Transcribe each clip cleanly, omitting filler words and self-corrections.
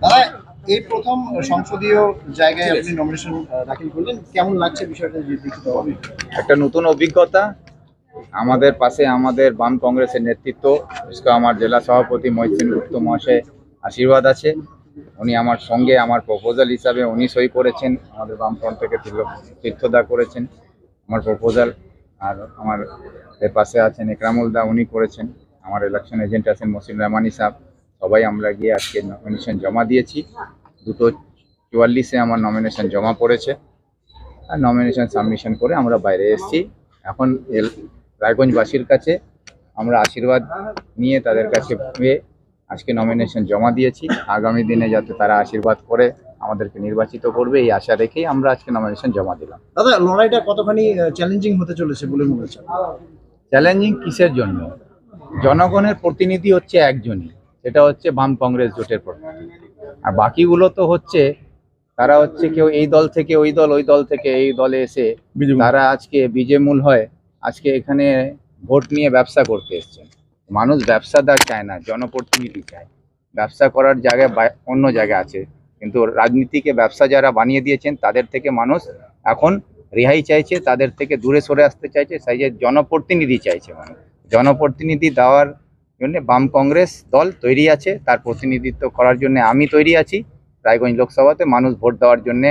দাদা, এই প্রথম সংসদীয় জায়গায় আপনি নমিনেশন দাখিল করলেন, কেমন লাগছে বিষয়টা যদি লিখিত হবে? একটা নতুন অভিজ্ঞতা। আমাদের পাশে আমাদের বাম কংগ্রেসের নেতৃত্ব, বিশেষ করে আমার জেলা সভাপতি মহিউদ্দিন গুপ্ত মহাশয় আশীর্বাদ আছে। উনি আমার সঙ্গে আমার প্রপোজাল হিসাবে উনি সই করেছেন, আমাদের বামফ্রন্ট থেকে তীর্থদা করেছেন আমার প্রপোজাল, আর আমার এর পাশে আছেন একরামুল দা, উনি করেছেন, আমার ইলেকশন এজেন্ট আছেন মসিন রহমানি সাহেব। সবাই আমরা গিয়ে আজকে নমিনেশন জমা দিয়েছি। 2:44-এ আমার নমিনেশন জমা পড়েছে, আর নমিনেশন সাবমিশন করে আমরা বাইরে এসেছি। এখন রায়গঞ্জবাসীর কাছে আমরা আশীর্বাদ নিয়ে তাদের কাছে পেয়ে আজকে নমিনেশন জমা দিয়েছি। আগামী দিনে যাতে তারা আশীর্বাদ করে আমাদেরকে নির্বাচিত করবে এই আশা রেখেই আমরা আজকে নমিনেশন জমা দিলাম। দাদা, লড়াইটা কতখানি চ্যালেঞ্জিং হতে চলেছে বলে মনে হচ্ছে? চ্যালেঞ্জিং কিসের জন্য? জনগণের প্রতিনিধি হচ্ছে একজনই, সেটা হচ্ছে বাম কংগ্রেস জোটের প্রতিনিধি। আর বাকিগুলো তো হচ্ছে তারা হচ্ছে কেউ এই দল থেকে ওই দল, ওই দল থেকে এই দলে এসে তারা আজকে বিজেমূল হয় আজকে এখানে ভোট নিয়ে ব্যবসা করতে এসছেন। মানুষ ব্যবসাদার চায় না, জনপ্রতিনিধি চায়। ব্যবসা করার জায়গায় অন্য জায়গা আছে, কিন্তু রাজনীতিকে ব্যবসা যারা বানিয়ে দিয়েছেন তাদের থেকে মানুষ এখন রেহাই চাইছে, তাদের থেকে দূরে সরে আসতে চাইছে। সেই যে জনপ্রতিনিধি চাইছে মানুষ, জনপ্রতিনিধি দেওয়ার জন্য বাম কংগ্রেস দল তৈরি আছে, তার প্রতিনিধিত্ব করার জন্য আমি তৈরি আছি। রায়গঞ্জ লোকসভাতে মানুষ ভোট দেওয়ার জন্য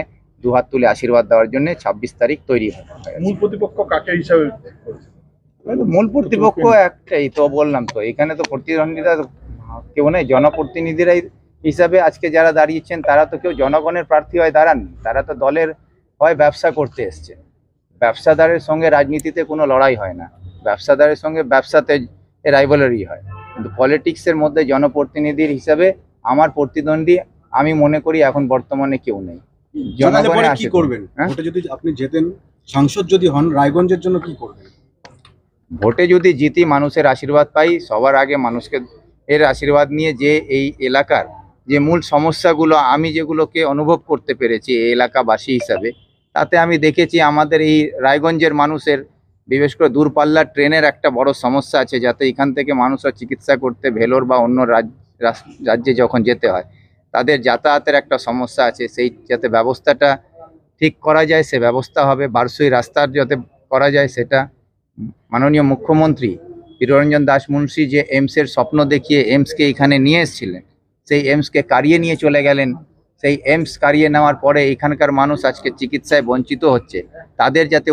দুহাত তুলে আশীর্বাদ দেওয়ার জন্য 26 তারিখ তৈরি হয়। মূল প্রতিপক্ষ কাকে হিসাবে? মূল প্রতিপক্ষ একটাই তো, বললাম তো, এখানে তো প্রতিদ্বন্দ্বিতা কেউ নেই। জনপ্রতিনিধিরাই হিসাবে আজকে যারা দাঁড়িয়েছেন তারা তো কেউ জনগণের প্রার্থী হয়ে দাঁড়াননি, তারা তো দলের হয় ব্যবসা করতে এসছে। ব্যবসাদারের সঙ্গে রাজনীতিতে কোনো লড়াই হয় না, ব্যবসাদারের সঙ্গে ব্যবসাতে রাইভালরি হয়, কিন্তু পলিটিক্সের মধ্যে জনপ্রতিনিধির হিসাবে আমার প্রতিদ্বন্দ্বী আমি মনে করি এখন বর্তমানে কেউ নেই। জনগণের কি করবেন? ভোটে যদি আপনি জেতেন, সাংসদ যদি হন, রায়গঞ্জের জন্য কি করবেন? ভোটে যদি জিতি, মানুষের আশীর্বাদ পাই, সবার আগে মানুষকে এর আশীর্বাদ নিয়ে যে এই এলাকার যে মূল সমস্যাগুলো আমি যেগুলোকে অনুভব করতে পেরেছি এই এলাকাবাসী হিসাবে, তাতে আমি দেখেছি আমাদের এই রায়গঞ্জের মানুষের বিশেষ করে দূরপাল্লার ট্রেনের একটা বড় সমস্যা আছে, যাতে এখান থেকে মানুষরা চিকিৎসা করতে ভেলোর বা অন্য রাজ্যে যখন যেতে হয় তাদের যাতায়াতের একটা সমস্যা আছে। সেই যাতে ব্যবস্থাটা ঠিক করা যায় সে ব্যবস্থা হবে। বারসই রাস্তার যাতে করা যায় সেটা মাননীয় মুখ্যমন্ত্রী বীররঞ্জন দাস মুন্সি যে এইমসের স্বপ্ন দেখিয়ে এইমসকে এখানে নিয়ে এসেছিলেন, সেই এইমসকে কারিয়ে নিয়ে চলে গেলেন। সেই এইমস কারিয়ে নেওয়ার পরে এখানকার মানুষ আজকে চিকিৎসায় বঞ্চিত হচ্ছে, তাদের যাতে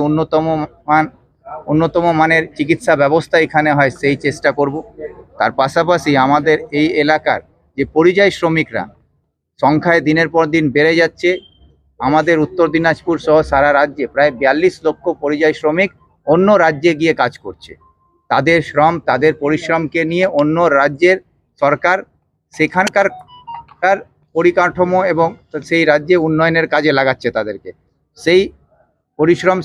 উন্নতম মানের চিকিৎসা ব্যবস্থা এখানে হয় সেই চেষ্টা করব। তার পাশাপাশি আমাদের এই এলাকার যে পরিযায়ী শ্রমিকরা সংখ্যায় দিনের পর দিন বেড়ে যাচ্ছে, আমাদের উত্তর দিনাজপুর সহ সারা রাজ্যে প্রায় 42 লক্ষ পরিযায়ী শ্রমিক অন্য রাজ্যে গিয়ে কাজ করছে। তাদের শ্রম, তাদের পরিশ্রমকে নিয়ে অন্য রাজ্যের সরকার সেখানকার পরিকাঠামো এবং সেই রাজ্যে উন্নয়নের কাজে লাগাচ্ছে তাদেরকে। সেই পরিশ্রম,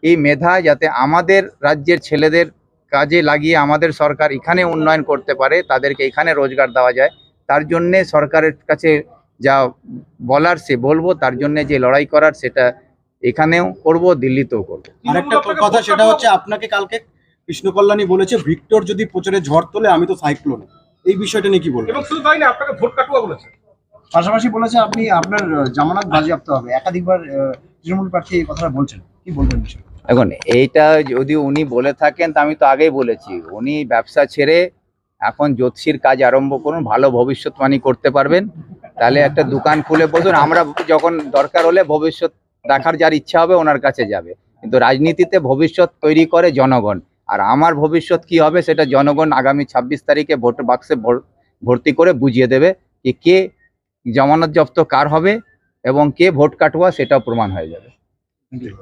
এই মেধা যাতে আমাদের রাজ্যের ছেলেদের কাজে লাগিয়ে আমাদের সরকার এখানে উন্নয়ন করতে পারে, তাদেরকে এখানে রোজগার দেওয়া যায়, তার জন্যে সরকারের কাছে যা বলার সে বলবো। তার জন্য যে লড়াই করার সেটা এখানেও করব, দিল্লিতেও করবো। আরেকটা কথা, সেটা হচ্ছে আপনাকে কালকে কৃষ্ণ কল্যাণী বলেছে ভিক্টর যদি প্রচারে ঝড় তোলে আমি তো সাইক্লোন। এই বিষয়টা নিয়ে কি বলবেন? এবং শুধু তাই না, আপনাকে ভোট কাটুয়া বলেছে, পাশাপাশি বলেছে আপনি আপনার জামানত বাজেয়াপ্ত হবে। একাধিকবার তৃণমূল প্রার্থী এই কথাটা বলছেন, কি বলবেন বিষয়? এখন এইটা যদি উনি বলে থাকেন তা আমি তো আগেই বলেছি, উনি ব্যবসা ছেড়ে এখন জ্যোতিষীর কাজ আরম্ভ করুন, ভালো ভবিষ্যৎবাণী করতে পারবেন। তাহলে একটা দোকান খুলে বসুন, আমরা যখন দরকার হলে ভবিষ্যৎ দেখার যার ইচ্ছা হবে ওনার কাছে যাবে। কিন্তু রাজনীতিতে ভবিষ্যৎ তৈরি করে জনগণ, আর আমার ভবিষ্যৎ কি হবে সেটা জনগণ আগামী 26 তারিখে ভোট বাক্সে ভর্তি করে বুঝিয়ে দেবে যে কে জামানত জব্দ কার হবে এবং কে ভোট কাটুয়া, সেটাও প্রমাণ হয়ে যাবে।